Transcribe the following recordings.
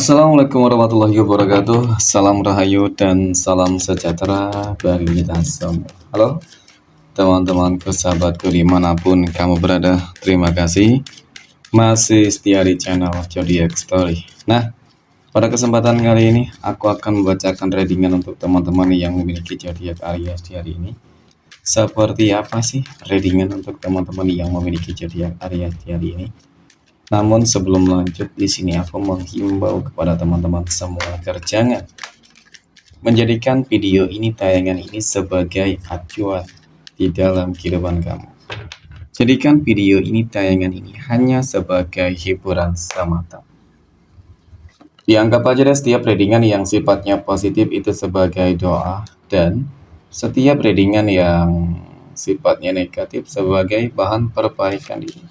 Assalamualaikum warahmatullahi wabarakatuh. Salam rahayu dan salam sejahtera bagi kita semua. Halo teman-temanku, sahabatku dimanapun kamu berada. Terima kasih masih setia di channel Zodiac Story. Nah, pada kesempatan kali ini aku akan membacakan readingan untuk teman-teman yang memiliki zodiak Aries di hari ini. Seperti apa sih readingan untuk teman-teman yang memiliki zodiak Aries di hari ini? Namun sebelum lanjut, di sini aku menghimbau kepada teman-teman semua agar jangan menjadikan video ini, tayangan ini sebagai acuan di dalam kehidupan kamu. Jadikan video ini, tayangan ini hanya sebagai hiburan semata. Dianggap aja deh setiap readingan yang sifatnya positif itu sebagai doa, dan setiap readingan yang sifatnya negatif sebagai bahan perbaikan diri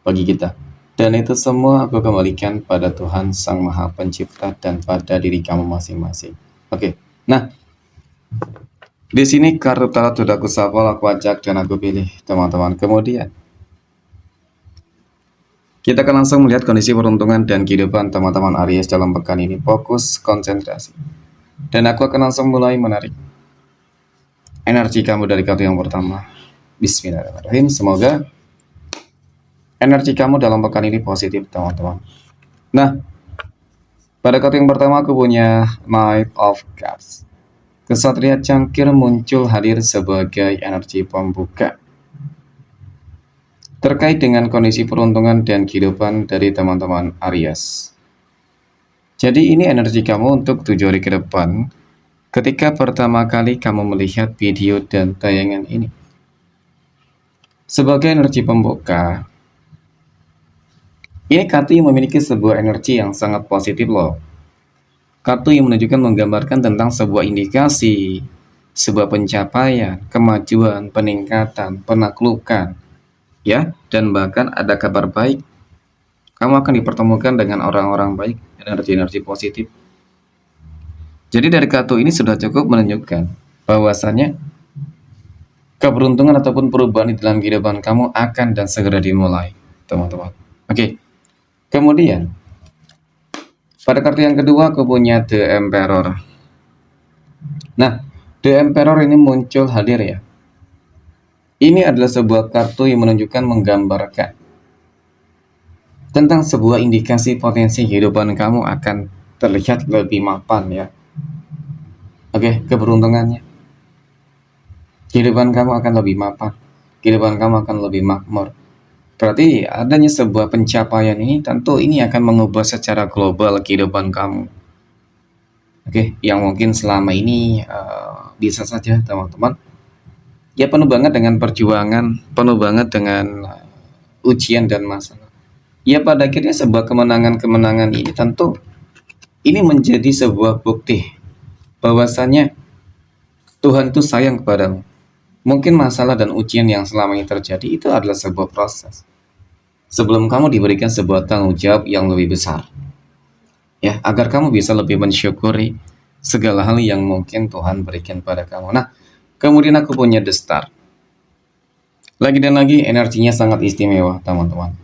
bagi kita. Dan itu semua aku kembalikan pada Tuhan Sang Maha Pencipta dan pada diri kamu masing-masing. Oke. Nah, di sini kartu tarot sudah aku shuffle, aku ajak dan aku pilih teman-teman. Kemudian kita akan langsung melihat kondisi peruntungan dan kehidupan teman-teman Aries dalam pekan ini. Fokus, konsentrasi. Dan aku akan langsung mulai menarik energi kamu dari kartu yang pertama. Bismillahirrahmanirrahim. Semoga energi kamu dalam pekan ini positif, teman-teman. Nah, pada kartu yang pertama aku punya Knight of Cups. Kesatria cangkir muncul hadir sebagai energi pembuka terkait dengan kondisi peruntungan dan kehidupan dari teman-teman Aries. Jadi ini energi kamu untuk 7 hari ke depan ketika pertama kali kamu melihat video dan tayangan ini. Sebagai energi pembuka, ini kartu yang memiliki sebuah energi yang sangat positif loh. Kartu yang menunjukkan, menggambarkan tentang sebuah indikasi, sebuah pencapaian, kemajuan, peningkatan, penaklukan, ya, dan bahkan ada kabar baik. Kamu akan dipertemukan dengan orang-orang baik, energi-energi positif. Jadi dari kartu ini sudah cukup menunjukkan bahwasannya keberuntungan ataupun perubahan di dalam kehidupan kamu akan dan segera dimulai, teman-teman. Oke. Kemudian pada kartu yang kedua aku punya The Emperor. Nah, The Emperor ini muncul hadir ya. Ini adalah sebuah kartu yang menunjukkan, menggambarkan tentang sebuah indikasi potensi kehidupan kamu akan terlihat lebih mapan ya. Oke, keberuntungannya. Kehidupan kamu akan lebih mapan. Kehidupan kamu akan lebih makmur. Berarti adanya sebuah pencapaian ini, tentu ini akan mengubah secara global kehidupan kamu. Oke, yang mungkin selama ini bisa saja teman-teman. Ya penuh banget dengan perjuangan, penuh banget dengan ujian dan masalah. Ya pada akhirnya sebuah kemenangan-kemenangan ini tentu ini menjadi sebuah bukti bahwasannya Tuhan itu sayang kepadamu. Mungkin masalah dan ujian yang selama ini terjadi itu adalah sebuah proses sebelum kamu diberikan sebuah tanggung jawab yang lebih besar, ya, agar kamu bisa lebih mensyukuri segala hal yang mungkin Tuhan berikan pada kamu. Nah, kemudian aku punya The Star. Lagi dan lagi energinya sangat istimewa, teman-teman.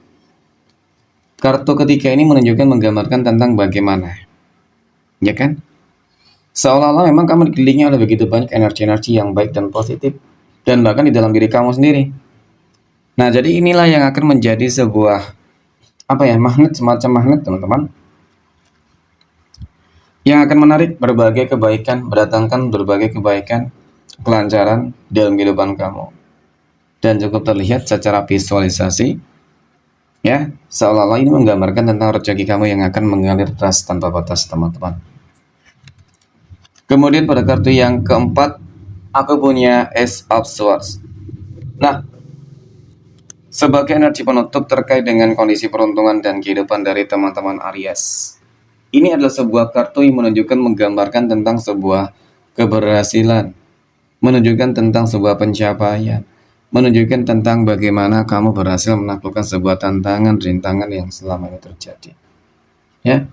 Kartu ketiga ini menunjukkan, menggambarkan tentang bagaimana, ya kan, seolah-olah memang kamu dikelilingi oleh begitu banyak energi-energi yang baik dan positif, dan bahkan di dalam diri kamu sendiri. Nah, jadi inilah yang akan menjadi sebuah magnet, semacam magnet, teman-teman, yang akan menarik berbagai kebaikan, berdatangkan berbagai kebaikan, kelancaran dalam kehidupan kamu. Dan cukup terlihat secara visualisasi, ya, seolah-olah ini menggambarkan tentang rezeki kamu yang akan mengalir deras tanpa batas, teman-teman. Kemudian pada kartu yang keempat aku punya Ace of Swords. Nah, sebagai energi penutup terkait dengan kondisi peruntungan dan kehidupan dari teman-teman Aries, ini adalah sebuah kartu yang menunjukkan, menggambarkan tentang sebuah keberhasilan, menunjukkan tentang sebuah pencapaian, menunjukkan tentang bagaimana kamu berhasil menaklukkan sebuah tantangan, rintangan yang selama ini terjadi, ya.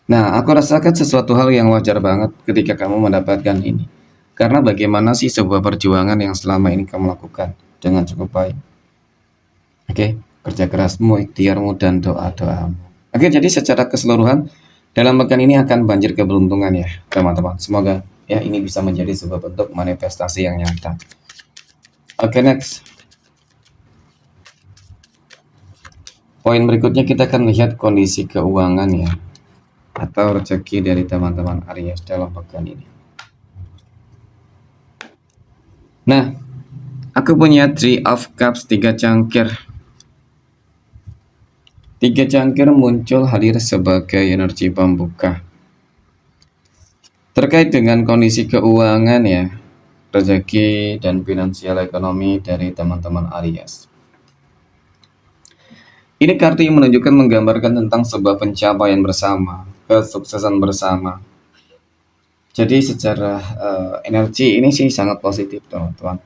Nah, aku rasakan sesuatu hal yang wajar banget ketika kamu mendapatkan ini, karena bagaimana sih sebuah perjuangan yang selama ini kamu lakukan dengan cukup baik. Oke, kerja kerasmu, ikhtiarmu, dan doa-doamu. Oke, jadi secara keseluruhan Dalam pekan ini akan banjir keberuntungan ya, teman-teman. Semoga ya ini bisa menjadi sebuah bentuk manifestasi yang nyata. Oke, next. Poin berikutnya kita akan lihat kondisi keuangan ya, atau rezeki dari teman-teman Aries dalam pekan ini. Nah, aku punya Three of Cups, 3 cangkir. 3 cangkir muncul hadir sebagai energi pembuka. Terkait dengan kondisi keuangan ya, rezeki dan finansial ekonomi dari teman-teman Aries. Ini kartu yang menunjukkan menggambarkan tentang sebuah pencapaian bersama, kesuksesan bersama. Jadi secara energi ini sih sangat positif teman-teman.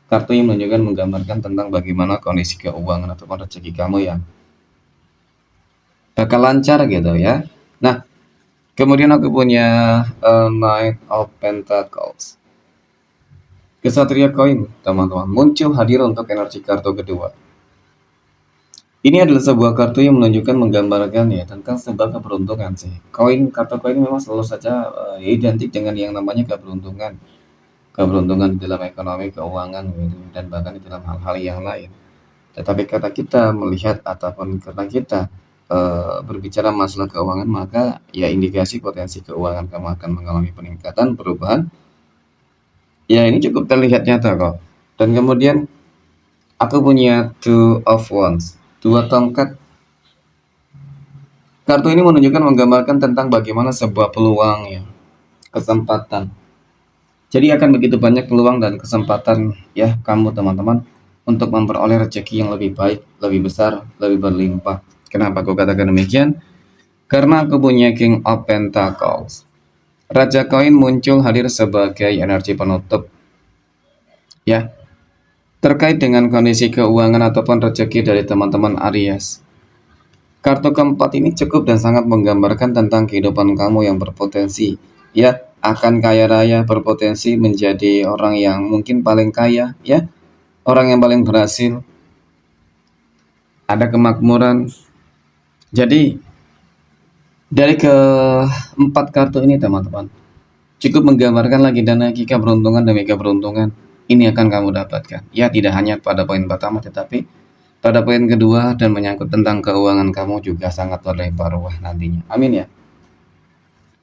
Kartu yang menunjukkan menggambarkan tentang bagaimana kondisi keuangan ataupun rezeki kamu yang bakal lancar gitu ya. Nah, kemudian aku punya Knight of Pentacles. Kesatria koin, teman-teman, muncul hadir untuk energi kartu kedua. Ini adalah sebuah kartu yang menunjukkan menggambarkan ya tentang sebuah keberuntungan sih. Kartu koin memang selalu saja identik dengan yang namanya keberuntungan. Keberuntungan di dalam ekonomi, keuangan gitu, dan bahkan di dalam hal-hal yang lain. Tetapi karena kita melihat ataupun karena kita berbicara masalah keuangan, maka ya indikasi potensi keuangan kamu akan mengalami peningkatan, perubahan. Ya ini cukup terlihat nyata kok. Dan kemudian aku punya Two of Wands, 2 tongkat. Kartu ini menunjukkan menggambarkan tentang bagaimana sebuah peluang ya, kesempatan. Jadi akan begitu banyak peluang dan kesempatan ya kamu teman-teman untuk memperoleh rezeki yang lebih baik, lebih besar, lebih berlimpah. Kenapa aku katakan demikian? Karena aku punya King of Pentacles. Raja koin muncul hadir sebagai energi penutup. Ya, terkait dengan kondisi keuangan ataupun rezeki dari teman-teman Aries. Kartu keempat ini cukup dan sangat menggambarkan tentang kehidupan kamu yang berpotensi. Ya, akan kaya raya, berpotensi menjadi orang yang mungkin paling kaya, ya, orang yang paling berhasil, ada kemakmuran. Jadi, dari keempat kartu ini teman-teman, cukup menggambarkan lagi dan lagi keberuntungan demi keberuntungan. Ini akan kamu dapatkan. Ya, tidak hanya pada poin pertama, tetapi pada poin kedua dan menyangkut tentang keuangan kamu juga sangat berlimpah ruah nantinya. Amin ya.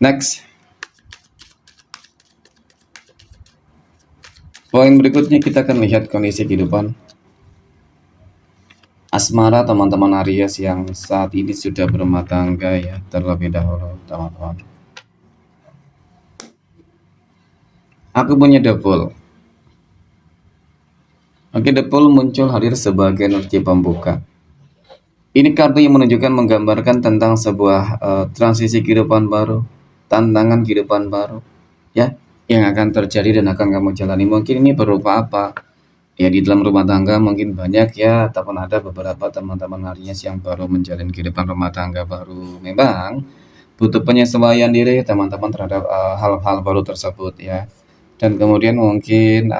Next. Poin berikutnya kita akan lihat kondisi kehidupan asmara teman-teman Aries yang saat ini sudah berumah tangga ya terlebih dahulu teman-teman. Aku punya double. Oke, double muncul hadir sebagai energi pembuka. Ini kartu yang menunjukkan menggambarkan tentang sebuah transisi kehidupan baru, tantangan kehidupan baru, ya, yang akan terjadi dan akan kamu jalani. Mungkin ini berupa apa? Ya di dalam rumah tangga mungkin banyak ya, ataupun ada beberapa teman-teman Aries yang baru menjalin kehidupan rumah tangga baru. Memang butuh penyesuaian diri teman-teman terhadap hal-hal baru tersebut ya. Dan kemudian mungkin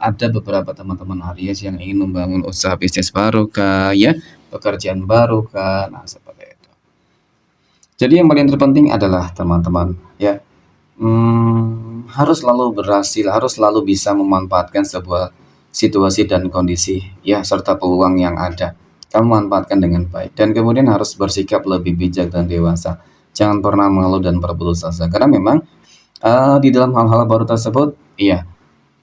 ada beberapa teman-teman Aries yang ingin membangun usaha bisnis baru kah, ya, pekerjaan baru kah, nah seperti itu. Jadi yang paling terpenting adalah teman-teman ya, harus selalu berhasil, harus selalu bisa memanfaatkan sebuah situasi dan kondisi ya serta peluang yang ada. Kamu manfaatkan dengan baik dan kemudian harus bersikap lebih bijak dan dewasa. Jangan pernah mengeluh dan berputus asa karena memang di dalam hal-hal baru tersebut, iya,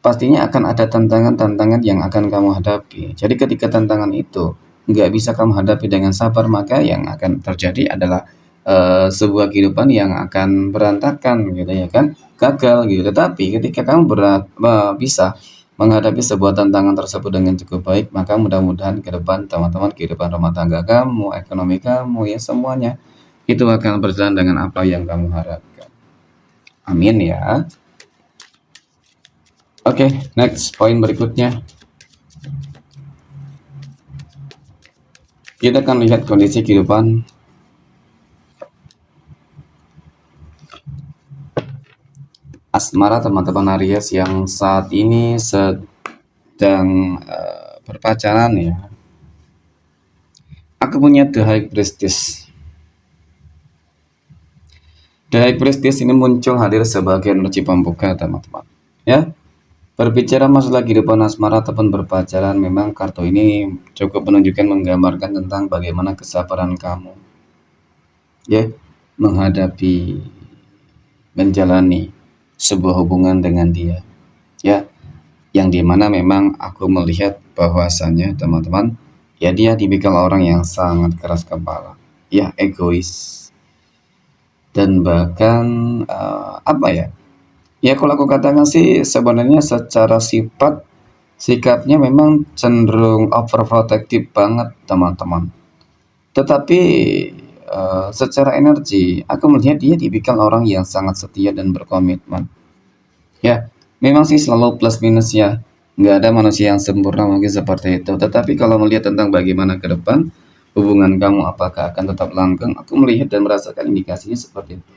pastinya akan ada tantangan-tantangan yang akan kamu hadapi. Jadi ketika tantangan itu nggak bisa kamu hadapi dengan sabar, maka yang akan terjadi adalah sebuah kehidupan yang akan berantakan gitu ya kan, gagal gitu. Tetapi ketika kamu bisa menghadapi sebuah tantangan tersebut dengan cukup baik, maka mudah-mudahan ke depan teman-teman kehidupan rumah tangga kamu, ekonomi kamu ya semuanya itu akan berjalan dengan apa yang kamu harapkan. Amin ya. Oke, next poin berikutnya. Kita akan lihat kondisi kehidupan asmara teman-teman Aries yang saat ini sedang berpacaran ya. Aku punya The High Priestess. The High Priestess ini muncul hadir sebagai energi pembuka, teman-teman. Ya, berbicara masalah kehidupan asmara ataupun berpacaran, memang kartu ini cukup menunjukkan menggambarkan tentang bagaimana kesabaran kamu, ya, menghadapi, menjalani sebuah hubungan dengan dia, ya, yang dimana memang aku melihat bahwasannya, teman-teman, ya dia tipikal orang yang sangat keras kepala, ya, egois, dan bahkan apa ya? Ya kalau aku katakan sih sebenarnya secara sifat sikapnya memang cenderung overprotective banget, teman-teman. Tetapi secara energi aku melihat dia tipikal orang yang sangat setia dan berkomitmen. Ya, memang sih selalu plus minus ya. Nggak ada manusia yang sempurna mungkin seperti itu. Tetapi kalau melihat tentang bagaimana ke depan hubungan kamu apakah akan tetap langgeng, aku melihat dan merasakan indikasinya seperti itu.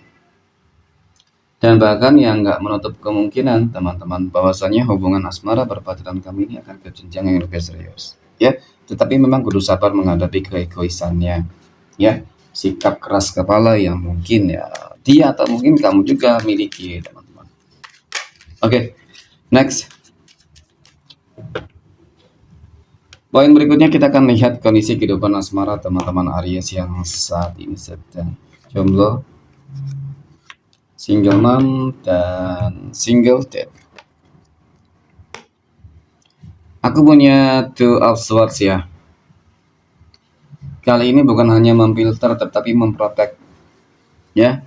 Dan bahkan yang nggak menutup kemungkinan, teman-teman, bahwasanya hubungan asmara berpacaran kami ini akan ke jenjang yang lebih serius. Ya, tetapi memang kudu sabar menghadapi keegoisannya. Ya, sikap keras kepala yang mungkin ya dia atau mungkin kamu juga miliki, teman-teman. Oke, next. Poin berikutnya kita akan lihat kondisi kehidupan asmara teman-teman Aries yang saat ini sedang jomblo, single mom, dan single dad. Aku punya Two of Swords ya. Kali ini bukan hanya memfilter tetapi memprotek. Ya,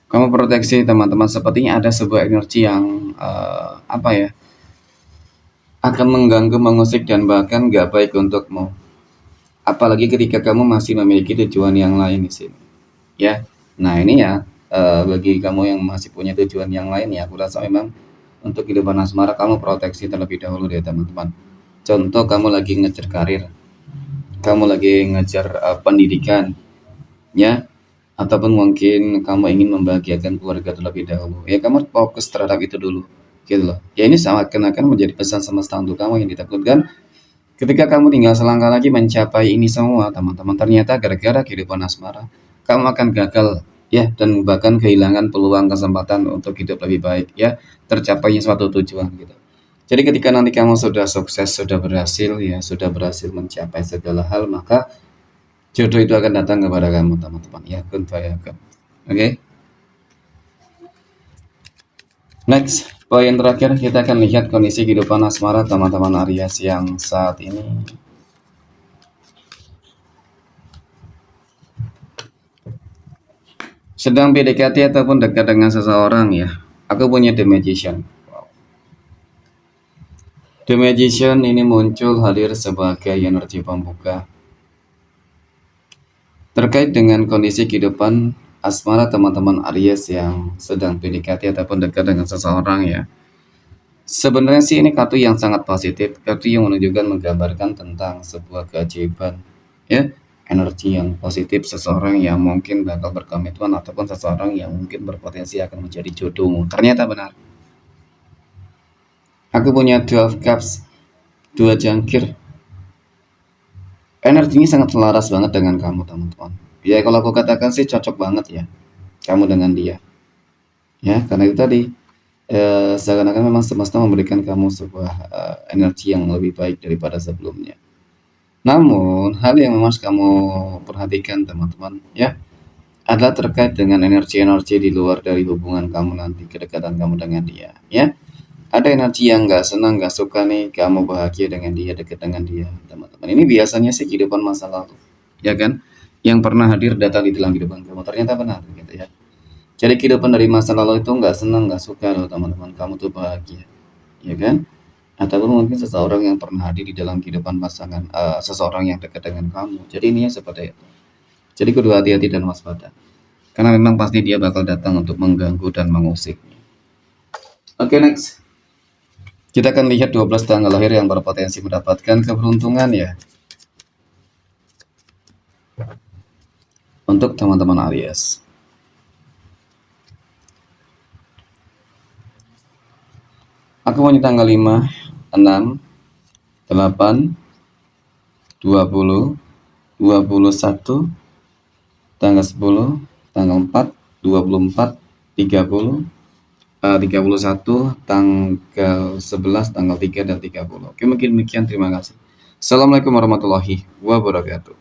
kamu proteksi teman-teman. Sepertinya ada sebuah energi yang apa ya, akan mengganggu, mengusik dan bahkan gak baik untukmu. Apalagi ketika kamu masih memiliki tujuan yang lain di sini. Ya, nah ini ya bagi kamu yang masih punya tujuan yang lain ya, aku rasa memang untuk kehidupan asmara kamu proteksi terlebih dahulu deh teman-teman. Contoh kamu lagi ngejar karir, kamu lagi ngejar pendidikan, ya, ataupun mungkin kamu ingin membahagiakan keluarga terlebih dahulu, ya kamu fokus terhadap itu dulu, gitu loh. Ya ini sama akan menjadi pesan semesta untuk kamu yang ditakutkan ketika kamu tinggal selangkah lagi mencapai ini semua, teman-teman. Ternyata gara-gara kehidupan asmara, kamu akan gagal, ya, dan bahkan kehilangan peluang kesempatan untuk hidup lebih baik, ya, tercapainya suatu tujuan gitu. Jadi ketika nanti kamu sudah sukses, sudah berhasil, ya, sudah berhasil mencapai segala hal, maka jodoh itu akan datang kepada kamu, teman-teman. Ya, kun fayakun. Oke. Next, poin terakhir kita akan lihat kondisi kehidupan asmara teman-teman Aries yang saat ini sedang PDKT ataupun dekat dengan seseorang ya. Aku punya The Magician. The Magician ini muncul hadir sebagai energi pembuka terkait dengan kondisi kehidupan asmara teman-teman Aries yang sedang PDKT ataupun dekat dengan seseorang ya. Sebenarnya sih ini kartu yang sangat positif, kartu yang menunjukkan menggambarkan tentang sebuah keajaiban, ya, energi yang positif seseorang yang mungkin bakal berkomitmen ataupun seseorang yang mungkin berpotensi akan menjadi jodohmu. Ternyata benar. Aku punya 12 cups, 2 jangkir. Energinya sangat selaras banget dengan kamu, teman-teman. Ya kalau aku katakan sih cocok banget ya kamu dengan dia. Ya, karena itu tadi seakan-akan memang semesta memberikan kamu sebuah energi yang lebih baik daripada sebelumnya. Namun, hal yang memang harus kamu perhatikan, teman-teman, ya, adalah terkait dengan energi-energi di luar dari hubungan kamu nanti, kedekatan kamu dengan dia, ya. Ada energi yang nggak senang, nggak suka nih, kamu bahagia dengan dia, dekat dengan dia, teman-teman. Ini biasanya sih kehidupan masa lalu, ya kan? Yang pernah hadir datang di dalam kehidupan kamu, ternyata benar, gitu ya. Jadi kehidupan dari masa lalu itu nggak senang, nggak suka loh teman-teman, kamu tuh bahagia, ya kan? Ataupun mungkin seseorang yang pernah hadir di dalam kehidupan pasangan, seseorang yang dekat dengan kamu. Jadi ininya seperti itu. Jadi kudu hati-hati dan waspada. Karena memang pasti dia bakal datang untuk mengganggu dan mengusik. Oke, next. Kita akan lihat 12 tanggal lahir yang berpotensi mendapatkan keberuntungan ya. Untuk teman-teman Aries. Aku punya tanggal 5, 6, 8, 20, 21, tanggal 10, tanggal 4, 24, 30, 31, tanggal 11, tanggal 3, dan 30. Oke, mungkin demikian. Terima kasih. Assalamualaikum warahmatullahi wabarakatuh.